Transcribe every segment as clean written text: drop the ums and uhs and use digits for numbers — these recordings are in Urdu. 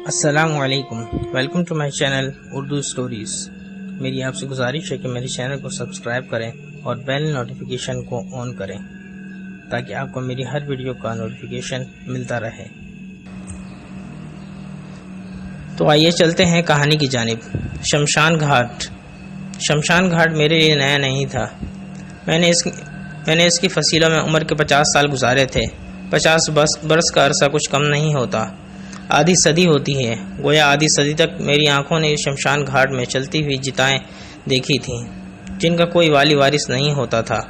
السلام علیکم، welcome to my channel Urdu stories. میری آپ سے گزارش ہے کہ میرے چینل کو سبسکرائب کریں اور بیل نوٹیفیکیشن کو آن کریں تاکہ آپ کو میری ہر ویڈیو کا نوٹیفیکیشن ملتا رہے۔ تو آئیے چلتے ہیں کہانی کی جانب۔ شمشان گھاٹ۔ شمشان گھاٹ میرے لیے نیا نہیں تھا۔ میں نے اس کی فصیلوں میں عمر کے 50 سال گزارے تھے۔ 50 برس کا عرصہ کچھ کم نہیں ہوتا، آدھی صدی ہوتی ہے۔ گویا آدھی صدی تک میری آنکھوں نے شمشان گھاٹ میں چلتی ہوئی جتائیں دیکھی تھیں جن کا کوئی والی وارث نہیں ہوتا تھا۔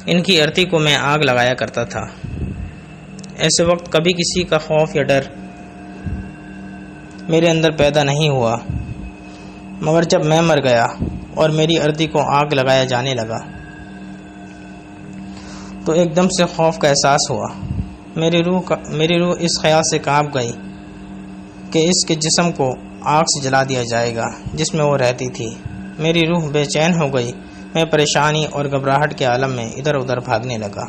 ان کی ارتی کو میں آگ لگایا کرتا تھا۔ ایسے وقت کبھی کسی کا خوف یا ڈر میرے اندر پیدا نہیں ہوا، مگر جب میں مر گیا اور میری ارتی کو آگ لگایا جانے لگا تو ایک دم سے خوف کا احساس ہوا۔ میری روح اس خیال سے کانپ گئی کہ اس کے جسم کو آگ سے جلا دیا جائے گا جس میں وہ رہتی تھی۔ میری روح بے چین ہو گئی۔ میں پریشانی اور گھبراہٹ کے عالم میں ادھر ادھر بھاگنے لگا۔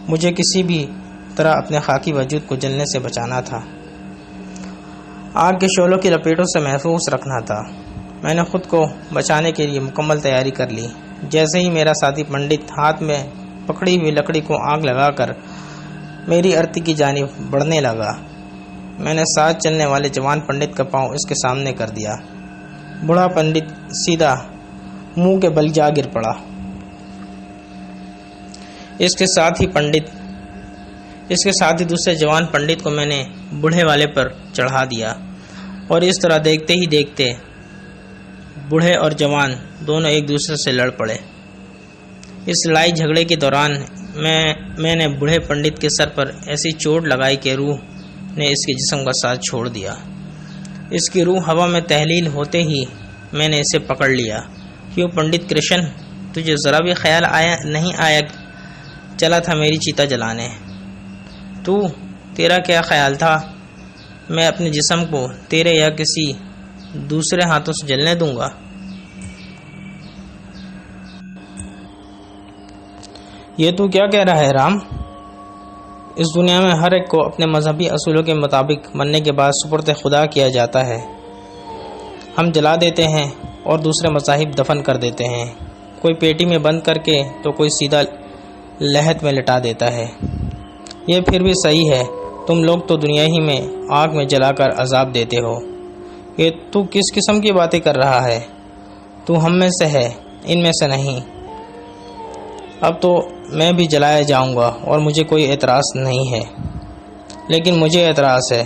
مجھے کسی بھی طرح اپنے خاکی وجود کو جلنے سے بچانا تھا، آگ کے شعلوں کی لپیٹوں سے محفوظ رکھنا تھا۔ میں نے خود کو بچانے کے لیے مکمل تیاری کر لی۔ جیسے ہی میرا ساتھی پنڈت ہاتھ میں پکڑی ہوئی لکڑی کو آگ لگا کر میری ارتی کی جانب بڑھنے لگا، میں نے ساتھ چلنے والے جوان پنڈت کا پاؤں اس کے سامنے کر دیا۔ بوڑھا پنڈت سیدھا منہ کے بل جا گر پڑا۔ اس کے ساتھ ہی دوسرے جوان پنڈت کو میں نے بوڑھے والے پر چڑھا دیا، اور اس طرح دیکھتے ہی دیکھتے بوڑھے اور جوان دونوں ایک دوسرے سے لڑ پڑے۔ اس لڑائی جھگڑے کے دوران میں نے بوڑھے پنڈت کے سر پر ایسی چوٹ لگائی کہ روح نے اس کے جسم کا ساتھ چھوڑ دیا۔ اس کی روح ہوا میں تحلیل ہوتے ہی میں نے اسے پکڑ لیا۔ کیوں پنڈت کرشن، تجھے ذرا بھی خیال نہیں آیا چلا تھا میری چیتا جلانے؟ تیرا کیا خیال تھا میں اپنے جسم کو تیرے یا کسی دوسرے ہاتھوں سے جلنے دوں گا؟ یہ تو کیا کہہ رہا ہے رام؟ اس دنیا میں ہر ایک کو اپنے مذہبی اصولوں کے مطابق مرنے کے بعد سپرد خدا کیا جاتا ہے۔ ہم جلا دیتے ہیں اور دوسرے مذاہب دفن کر دیتے ہیں، کوئی پیٹی میں بند کر کے تو کوئی سیدھا لحد میں لٹا دیتا ہے۔ یہ پھر بھی صحیح ہے، تم لوگ تو دنیا ہی میں آگ میں جلا کر عذاب دیتے ہو۔ یہ تو کس قسم کی باتیں کر رہا ہے؟ تو ہم میں سے ہے، ان میں سے نہیں۔ اب تو میں بھی جلایا جاؤں گا اور مجھے کوئی اعتراض نہیں ہے، لیکن مجھے اعتراض ہے۔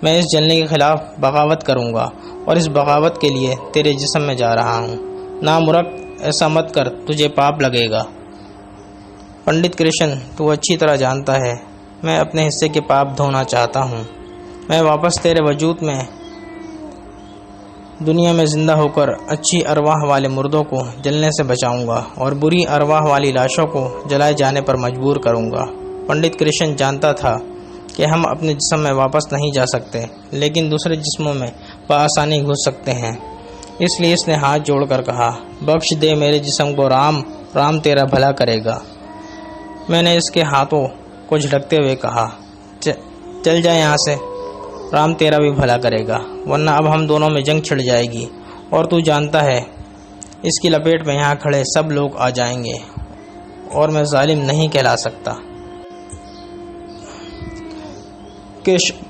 میں اس جلنے کے خلاف بغاوت کروں گا اور اس بغاوت کے لیے تیرے جسم میں جا رہا ہوں۔ نامرک، ایسا مت کر، تجھے پاپ لگے گا۔ پنڈت کرشن، تو اچھی طرح جانتا ہے میں اپنے حصے کے پاپ دھونا چاہتا ہوں۔ میں واپس تیرے وجود میں دنیا میں زندہ ہو کر اچھی ارواح والے مردوں کو جلنے سے بچاؤں گا اور بری ارواح والی لاشوں کو جلائے جانے پر مجبور کروں گا۔ پنڈت کرشن جانتا تھا کہ ہم اپنے جسم میں واپس نہیں جا سکتے، لیکن دوسرے جسموں میں بآسانی گھس سکتے ہیں۔ اس لیے اس نے ہاتھ جوڑ کر کہا، بخش دے میرے جسم کو رام، رام تیرا بھلا کرے گا۔ میں نے اس کے ہاتھوں کو جھٹکتے ہوئے کہا، چل جائے یہاں سے، رام تیرا بھی بھلا کرے گا، ورنہ اب ہم دونوں میں جنگ چھڑ جائے گی، اور تو جانتا ہے اس کی لپیٹ میں یہاں کھڑے سب لوگ آ جائیں گے اور میں ظالم نہیں کہلا سکتا۔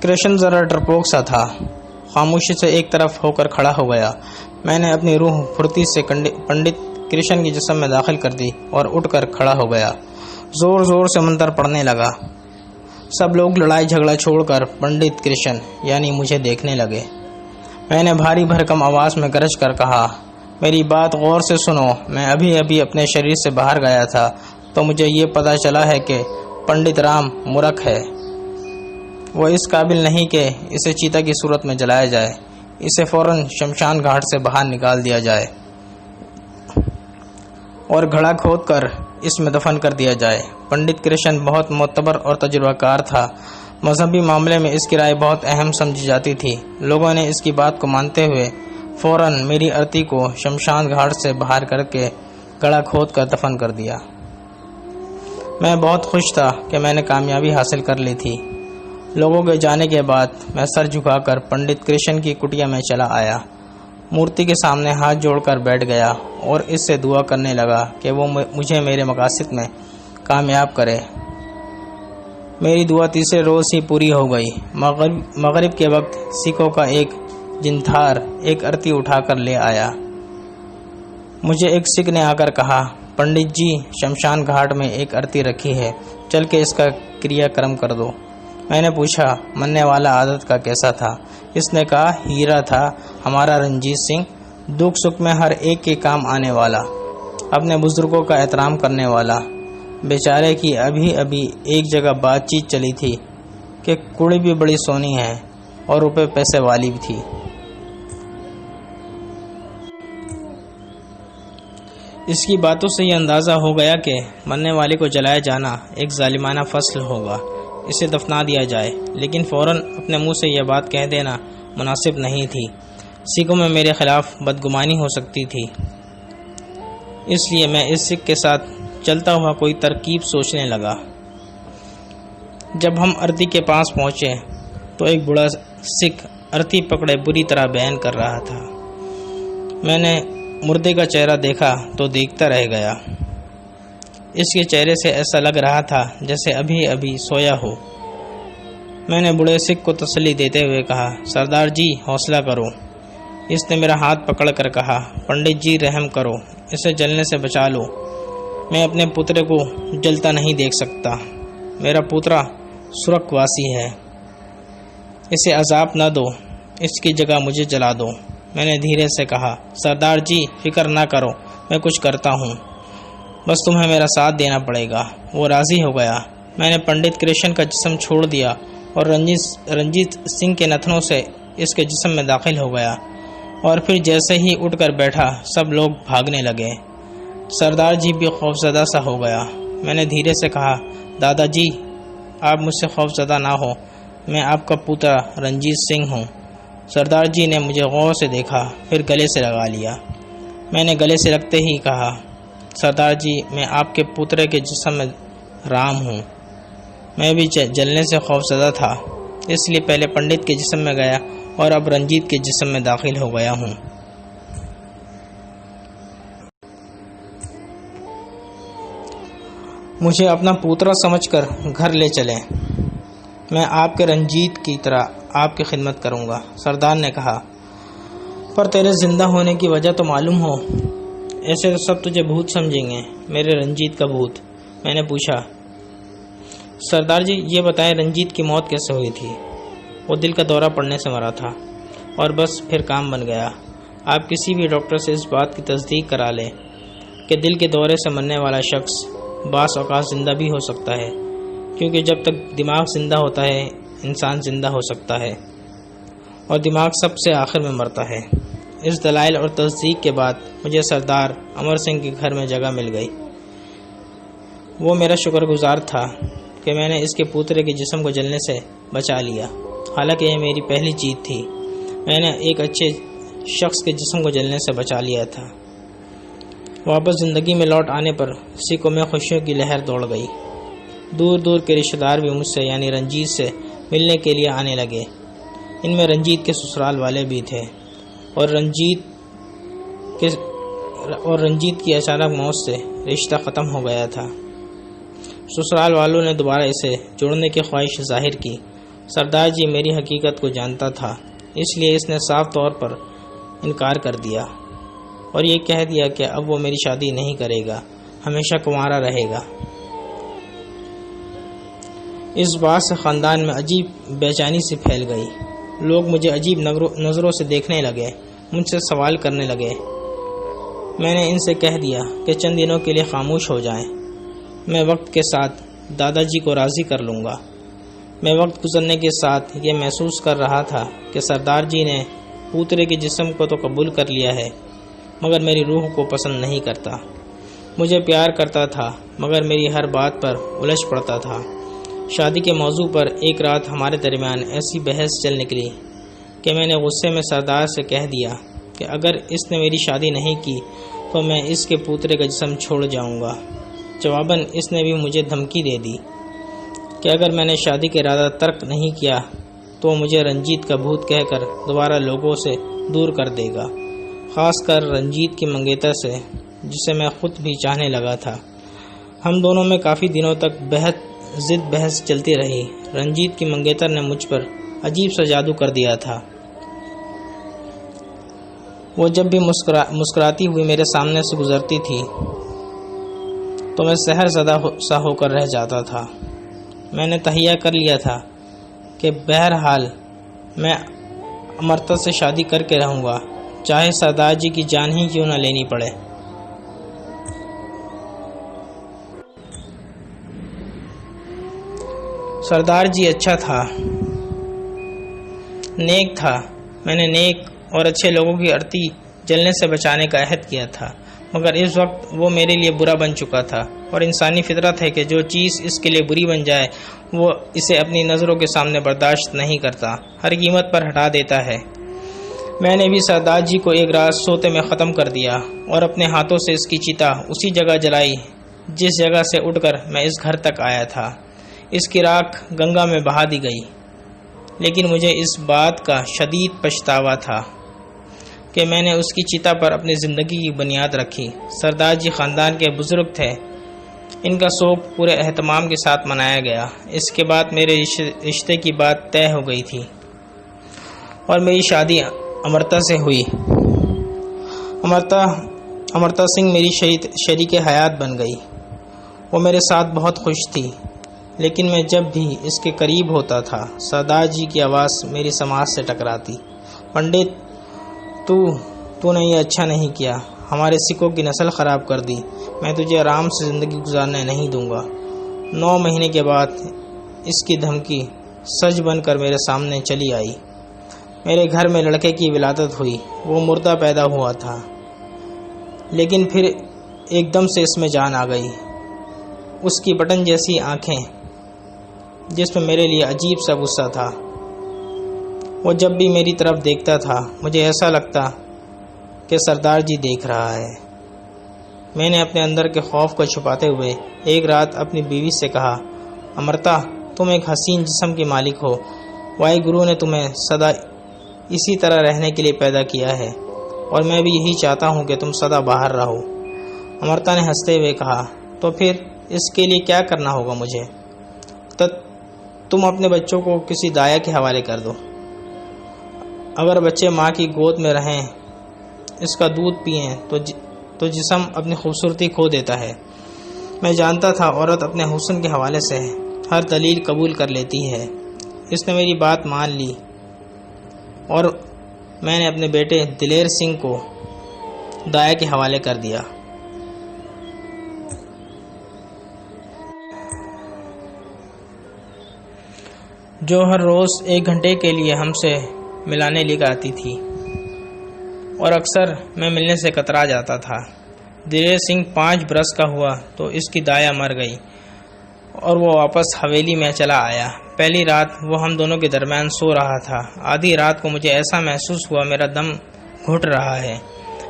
کرشن ذرا ڈرپوک سا تھا، خاموشی سے ایک طرف ہو کر کھڑا ہو گیا۔ میں نے اپنی روح پھرتی سے پنڈت کرشن کے جسم میں داخل کر دی اور اٹھ کر کھڑا ہو گیا۔ زور زور سے منتر پڑھنے لگا۔ سب لوگ لڑائی جھگڑا چھوڑ کر پنڈت کرشن یعنی مجھے دیکھنے لگے۔ میں نے بھاری بھرکم آواز میں گرج کر کہا، میری بات غور سے سنو۔ میں ابھی اپنے شریر سے باہر گیا تھا تو مجھے یہ پتہ چلا ہے کہ پنڈت رام مورکھ ہے۔ وہ اس قابل نہیں کہ اسے چیتا کی صورت میں جلایا جائے۔ اسے فوراً شمشان گھاٹ سے باہر نکال دیا جائے اور گھڑا کھود کر اس میں دفن کر دیا جائے۔ پنڈت کرشن بہت معتبر اور تجربہ کار تھا۔ مذہبی معاملے میں اس کی رائے بہت اہم سمجھی جاتی تھی۔ لوگوں نے اس کی بات کو مانتے ہوئے فوراً میری ارتی کو شمشان گھاٹ سے باہر کر کے گڑھا کھود کر دفن کر دیا۔ میں بہت خوش تھا کہ میں نے کامیابی حاصل کر لی تھی لوگوں کے جانے کے بعد میں سر جھکا کر پنڈت کرشن کی کٹیا میں چلا آیا، مورتی کے سامنے ہاتھ جوڑ کر بیٹھ گیا اور اس سے دعا کرنے لگا کہ وہ مجھے میرے مقاصد میں کامیاب کرے۔ میری دعا تیسرے روز ہی پوری ہو گئی۔ مغرب کے وقت سکھوں کا ایک جندھار ایک ارتی اٹھا کر لے آیا۔ مجھے ایک سکھ نے آ کر کہا، پنڈت جی، شمشان گھاٹ میں ایک ارتی رکھی ہے، چل کے اس کا کریا کرم کر دو۔ میں نے پوچھا، مرنے والا عادت کا کیسا تھا؟ اس نے کہا، ہیرا تھا ہمارا رنجیت سنگھ، دکھ سکھ میں ہر ایک کے کام آنے والا، اپنے بزرگوں کا احترام کرنے والا۔ بیچارے کی ابھی ایک جگہ بات چیت چلی تھی کہ کڑی بھی بڑی سونی ہے اور روپے پیسے والی بھی تھی۔ اس کی باتوں سے یہ اندازہ ہو گیا کہ مرنے والے کو جلایا جانا ایک ظالمانہ فصل ہوگا، اسے دفنا دیا جائے، لیکن فوراً اپنے منہ سے یہ بات کہہ دینا مناسب نہیں تھی۔ سکھوں میں میرے خلاف بدگمانی ہو سکتی تھی، اس لیے میں اس سکھ کے ساتھ چلتا ہوا کوئی ترکیب سوچنے لگا۔ جب ہم ارتی کے پاس پہنچے تو ایک بڑا سکھ ارتی پکڑے بری طرح بیان کر رہا تھا۔ میں نے مردے کا چہرہ دیکھا تو دیکھتا رہ گیا۔ اس کے چہرے سے ایسا لگ رہا تھا جیسے ابھی سویا ہو۔ میں نے بڑے سکھ کو تسلی دیتے ہوئے کہا، سردار جی حوصلہ کرو۔ اس نے میرا ہاتھ پکڑ کر کہا، پنڈت جی رحم کرو، اسے جلنے سے بچا لو۔ میں اپنے پوترے کو جلتا نہیں دیکھ سکتا، میرا پوترا سرخ واسی ہے، اسے عذاب نہ دو، اس کی جگہ مجھے جلا دو۔ میں نے دھیرے سے کہا، سردار جی فکر نہ کرو، میں کچھ کرتا ہوں، بس تمہیں میرا ساتھ دینا پڑے گا۔ وہ راضی ہو گیا۔ میں نے پنڈت کرشن کا جسم چھوڑ دیا اور رنجیت سنگھ کے نتنوں سے اس کے جسم میں داخل ہو گیا، اور پھر جیسے ہی اٹھ کر بیٹھا سب لوگ بھاگنے لگے۔ سردار جی بھی خوفزدہ سا ہو گیا۔ میں نے دھیرے سے کہا، دادا جی آپ مجھ سے خوفزدہ نہ ہو، میں آپ کا پوترا رنجیت سنگھ ہوں۔ سردار جی نے مجھے غور سے دیکھا، پھر گلے سے لگا لیا۔ میں نے گلے سے لگتے ہی کہا، سردار جی میں آپ کے پوترے کے جسم میں رام ہوں۔ میں بھی جلنے سے خوفزدہ تھا، اس لیے پہلے پنڈت کے جسم میں گیا اور اب رنجیت کے جسم میں داخل ہو گیا ہوں۔ مجھے اپنا پوترا سمجھ کر گھر لے چلیں، میں آپ کے رنجیت کی طرح آپ کی خدمت کروں گا، سردار نے کہا۔ پر تیرے زندہ ہونے کی وجہ تو معلوم ہو، ایسے تو سب تجھے بھوت سمجھیں گے، میرے رنجیت کا بھوت۔ میں نے پوچھا، سردار جی یہ بتائیں رنجیت کی موت کیسے ہوئی تھی؟ وہ دل کا دورہ پڑنے سے مرا تھا اور بس پھر کام بن گیا۔ آپ کسی بھی ڈاکٹر سے اس بات کی تصدیق کرا لیں کہ دل کے دورے سے مرنے والا شخص بعض اوقات زندہ بھی ہو سکتا ہے، کیونکہ جب تک دماغ زندہ ہوتا ہے انسان زندہ ہو سکتا ہے، اور دماغ سب سے آخر میں مرتا ہے۔ اس دلائل اور تصدیق کے بعد مجھے سردار امر سنگھ کے گھر میں جگہ مل گئی۔ وہ میرا شکر گزار تھا کہ میں نے اس کے پوترے کے جسم کو جلنے سے بچا لیا، حالانکہ یہ میری پہلی جیت تھی۔ میں نے ایک اچھے شخص کے جسم کو جلنے سے بچا لیا تھا۔ واپس زندگی میں لوٹ آنے پر سکھوں میں خوشیوں کی لہر دوڑ گئی۔ دور دور کے رشتہ دار بھی مجھ سے یعنی رنجیت سے ملنے کے لیے آنے لگے۔ ان میں رنجیت کے سسرال والے بھی تھے، اور رنجیت کی اچانک موت سے رشتہ ختم ہو گیا تھا۔ سسرال والوں نے دوبارہ اسے جوڑنے کی خواہش ظاہر کی۔ سردار جی میری حقیقت کو جانتا تھا، اس لیے اس نے صاف طور پر انکار کر دیا اور یہ کہہ دیا کہ اب وہ میری شادی نہیں کرے گا، ہمیشہ کنوارا رہے گا۔ اس بات سے خاندان میں عجیب بے چینی سی پھیل گئی۔ لوگ مجھے عجیب نظروں سے دیکھنے لگے، مجھ سے سوال کرنے لگے۔ میں نے ان سے کہہ دیا کہ چند دنوں کے لیے خاموش ہو جائیں، میں وقت کے ساتھ دادا جی کو راضی کر لوں گا۔ میں وقت گزرنے کے ساتھ یہ محسوس کر رہا تھا کہ سردار جی نے پوترے کے جسم کو تو قبول کر لیا ہے، مگر میری روح کو پسند نہیں کرتا۔ مجھے پیار کرتا تھا مگر میری ہر بات پر الجھ پڑتا تھا۔ شادی کے موضوع پر ایک رات ہمارے درمیان ایسی بحث چل نکلی کہ میں نے غصے میں سردار سے کہہ دیا کہ اگر اس نے میری شادی نہیں کی تو میں اس کے پوترے کا جسم چھوڑ جاؤں گا۔ جواباً اس نے بھی مجھے دھمکی دے دی۔ کہ اگر میں نے شادی کا ارادہ ترک نہیں کیا تو مجھے رنجیت کا بھوت کہہ کر دوبارہ لوگوں سے دور کر دے گا، خاص کر رنجیت کی منگیتر سے، جسے میں خود بھی چاہنے لگا تھا۔ ہم دونوں میں کافی دنوں تک ضد بحث چلتی رہی۔ رنجیت کی منگیتر نے مجھ پر عجیب سا جادو کر دیا تھا۔ وہ جب بھی مسکراتی ہوئی میرے سامنے سے گزرتی تھی تو میں سحر زدہ سا ہو کر رہ جاتا تھا۔ میں نے تہیہ کر لیا تھا کہ بہرحال میں امرتا سے شادی کر کے رہوں گا، چاہے سردار جی کی جان ہی کیوں نہ لینی پڑے۔ سردار جی اچھا تھا، نیک تھا۔ میں نے نیک اور اچھے لوگوں کی ارتی جلنے سے بچانے کا عہد کیا تھا، مگر اس وقت وہ میرے لیے برا بن چکا تھا، اور انسانی فطرت ہے کہ جو چیز اس کے لیے بری بن جائے وہ اسے اپنی نظروں کے سامنے برداشت نہیں کرتا، ہر قیمت پر ہٹا دیتا ہے۔ میں نے بھی سردار جی کو ایک رات سوتے میں ختم کر دیا اور اپنے ہاتھوں سے اس کی چتا اسی جگہ جلائی جس جگہ سے اٹھ کر میں اس گھر تک آیا تھا۔ اس کی راکھ گنگا میں بہا دی گئی، لیکن مجھے اس بات کا شدید پچھتاوا تھا کہ میں نے اس کی چتا پر اپنی زندگی کی بنیاد رکھی۔ سردار جی خاندان کے بزرگ تھے، ان کا سوگ پورے اہتمام کے ساتھ منایا گیا۔ اس کے بعد میرے رشتے کی بات طے ہو گئی تھی اور میری شادی امرتا سے ہوئی۔ امرتا سنگھ میری شریک حیات بن گئی۔ وہ میرے ساتھ بہت خوش تھی، لیکن میں جب بھی اس کے قریب ہوتا تھا سردار جی کی آواز میری سماعت سے ٹکراتی۔ پنڈت، تو نے یہ اچھا نہیں کیا، ہمارے سکھوں کی نسل خراب کر دی، میں تجھے آرام سے زندگی گزارنے نہیں دوں گا۔ 9 مہینے کے بعد اس کی دھمکی سچ بن کر میرے سامنے چلی آئی۔ میرے گھر میں لڑکے کی ولادت ہوئی، وہ مردہ پیدا ہوا تھا، لیکن پھر ایک دم سے اس میں جان آ گئی۔ اس کی بٹن جیسی آنکھیں جس میں میرے لیے عجیب سا غصہ تھا۔ وہ جب بھی میری طرف دیکھتا تھا مجھے ایسا لگتا کہ سردار جی دیکھ رہا ہے۔ میں نے اپنے اندر کے خوف کو چھپاتے ہوئے ایک رات اپنی بیوی سے کہا، امرتا، تم ایک حسین جسم کی مالک ہو، واحد گرو نے تمہیں سدا اسی طرح رہنے کے لیے پیدا کیا ہے، اور میں بھی یہی چاہتا ہوں کہ تم سدا باہر رہو۔ امرتا نے ہنستے ہوئے کہا، تو پھر اس کے لیے کیا کرنا ہوگا مجھے؟ تم اپنے بچوں کو کسی دایا کے حوالے کر دو۔ اگر بچے ماں کی گود میں رہیں، اس کا دودھ پئیں تو جسم اپنی خوبصورتی کھو دیتا ہے۔ میں جانتا تھا عورت اپنے حسن کے حوالے سے ہر دلیل قبول کر لیتی ہے۔ اس نے میری بات مان لی اور میں نے اپنے بیٹے دلیر سنگھ کو دایا کے حوالے کر دیا۔ جو ہر روز 1 گھنٹے کے لیے ہم سے ملانے لے کر آتی تھی، اور اکثر میں ملنے سے کترا جاتا تھا۔ دلیر سنگھ 5 برس کا ہوا تو اس کی دایا مر گئی اور وہ واپس حویلی میں چلا آیا۔ پہلی رات وہ ہم دونوں کے درمیان سو رہا تھا۔ آدھی رات کو مجھے ایسا محسوس ہوا میرا دم گھٹ رہا ہے۔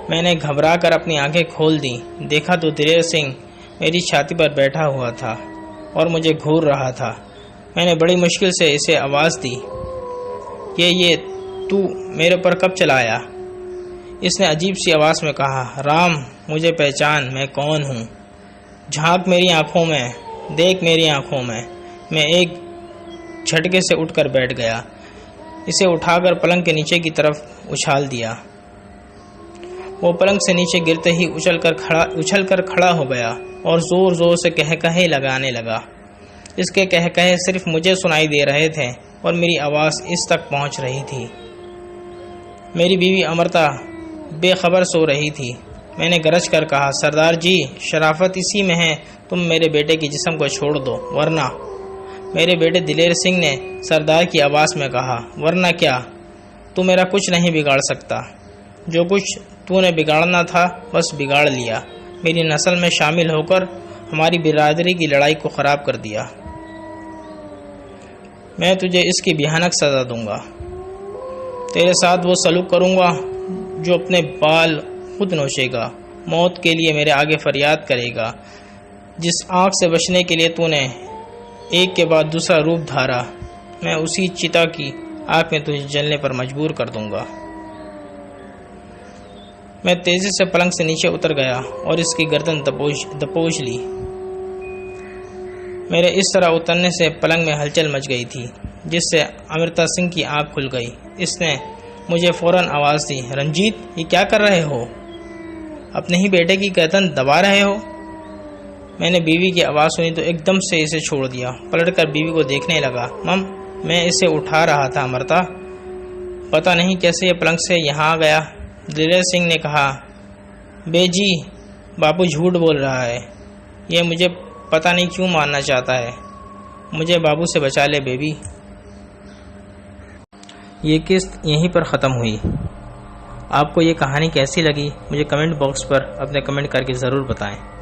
میں نے گھبرا کر اپنی آنکھیں کھول دیں، دیکھا تو دلیر سنگھ میری چھاتی پر بیٹھا ہوا تھا اور مجھے گھور رہا تھا۔ میں نے بڑی مشکل سے اسے آواز دی کہ یہ تو میرے پر کب چلا آیا؟ اس نے عجیب سی آواز میں کہا، رام، مجھے پہچان، میں کون ہوں؟ جھانک میری آنکھوں میں، دیکھ میری آنکھوں میں۔ میں ایک جھٹکے سے اٹھ کر بیٹھ گیا، اسے اٹھا کر پلنگ کے نیچے کی طرف اچھال دیا۔ وہ پلنگ سے نیچے گرتے ہی اچھل کر کھڑا ہو گیا اور زور زور سے کہے لگانے لگا۔ اس کے کہے صرف مجھے سنائی دے رہے تھے اور میری آواز اس تک پہنچ رہی تھی۔ میری بیوی امرتا بے خبر سو رہی تھی۔ میں نے گرج کر کہا، سردار جی، شرافت اسی میں ہے، تم میرے بیٹے کی جسم کو چھوڑ دو، ورنہ۔ میرے بیٹے دلیر سنگھ نے سردار کی آواز میں کہا، ورنہ کیا؟ تو میرا کچھ نہیں بگاڑ سکتا۔ جو کچھ تو نے بگاڑنا تھا بس بگاڑ لیا، میری نسل میں شامل ہو کر ہماری برادری کی لڑائی کو خراب کر دیا۔ میں تجھے اس کی بھیانک سزا دوں گا۔ تیرے ساتھ وہ سلوک کروں گا جو اپنے بال خود نوچے گا، موت کے لیے میرے آگے فریاد کرے گا۔ جس آنکھ سے بچنے کے لیے تو نے ایک کے بعد دوسرا روپ دھارا، میں اسی چتا کی آگ میں تجھے جلنے پر مجبور کر دوں گا۔ میں تیزی سے پلنگ سے نیچے اتر گیا اور اس کی گردن دبوچ لی۔ میرے اس طرح اترنے سے پلنگ میں ہلچل مچ گئی تھی، جس سے امرتا سنگھ کی آنکھ کھل گئی۔ اس نے مجھے فوراً آواز دی، رنجیت، یہ کیا کر رہے ہو؟ اپنے ہی بیٹے کی گردن دبا رہے ہو؟ میں نے بیوی کی آواز سنی تو ایک دم سے اسے چھوڑ دیا، پلٹ کر بیوی کو دیکھنے لگا۔ مم، میں اسے اٹھا رہا تھا امرتا، پتہ نہیں کیسے یہ پلنگ سے یہاں آ گیا۔ دلیر سنگھ نے کہا، بے جی، باپو جھوٹ بول رہا ہے، یہ مجھے پتہ نہیں کیوں ماننا چاہتا ہے، مجھے بابو سے بچا لے بیبی۔ یہ قسط یہیں پر ختم ہوئی۔ آپ کو یہ کہانی کیسی لگی؟ مجھے کمنٹ باکس پر اپنے کمنٹ کر کے ضرور بتائیں۔